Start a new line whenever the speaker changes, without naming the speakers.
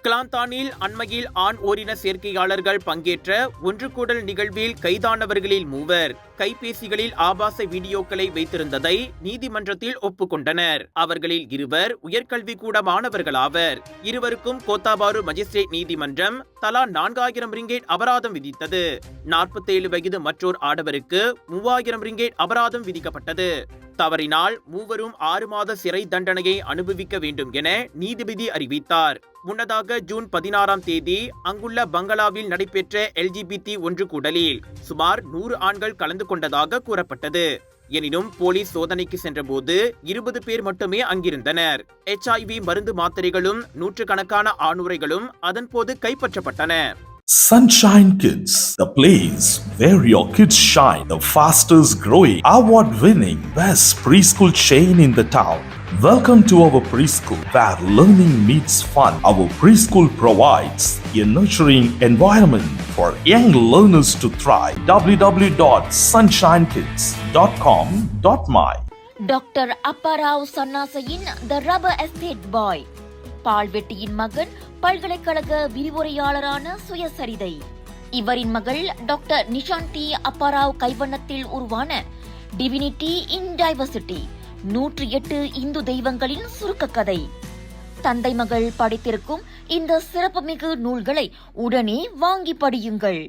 கிளாந்தானில் அண்மையில் ஆண் ஓரின சேர்க்கையாளர்கள் பங்கேற்ற ஒன்று கூடல் நிகழ்வில் கைதானவர்களில் 3 கைபேசிகளில் ஆபாச வீடியோக்களை வைத்திருந்ததை நீதிமன்றத்தில் ஒப்புக்கொண்டனர். அவர்களில் 2 உயர்கல்விக்கூட மாணவர்களாவர். இருவருக்கும் கோத்தாபாரு மஜிஸ்ட்ரேட் நீதிமன்றம் தலா 4000 ரிங்கேட் அபராதம் விதித்தது. 47 வயது மற்றோர் ஆடவருக்கு 3000 ரிங்கேட் அபராதம் விதிக்கப்பட்டது. தவறினால் 3 6 மாத சிறை தண்டனையை அனுபவிக்க வேண்டும் என நீதிபதி அறிவித்தார். முன்னதாக ஜூன் 16ஆம் தேதி அங்குள்ள பங்களாவில் நடைபெற்ற LGBT ஒன்று கூடலில் சுமார் 100 ஆண்கள் கலந்து கொண்டதாக கூறப்பட்டது. எனினும் போலீஸ் சோதனைக்கு சென்றபோது 20 பேர் மட்டுமே அங்கிருந்தனர். HIV மருந்து மாத்திரைகளும் நூற்றுக்கணக்கான ஆணுரைகளும் அதன்போது கைப்பற்றப்பட்டன.
Sunshine Kids, the place where your kids shine, the fastest growing, award-winning, best preschool chain in the town. Welcome to our preschool, where learning meets fun. Our preschool provides a nurturing environment for young learners to thrive. www.sunshinekids.com.my
doctor Apparao சன்னாசையின் the rubber estate boy, பால்வெட்டியின் மகன், பல்கலைக்கழக விரிவுரையாளரான சுயசரிதை. இவரின் மகள் doctor Nishanthi Appa Rao கைவண்ணத்தில் உருவான divinity இன் diversity 108 Hindu தெய்வங்களின் சுருக்க கதை. தந்தை மகள் படித்திருக்கும் இந்த சிறப்புமிகு நூல்களை உடனே வாங்கி படியுங்கள்.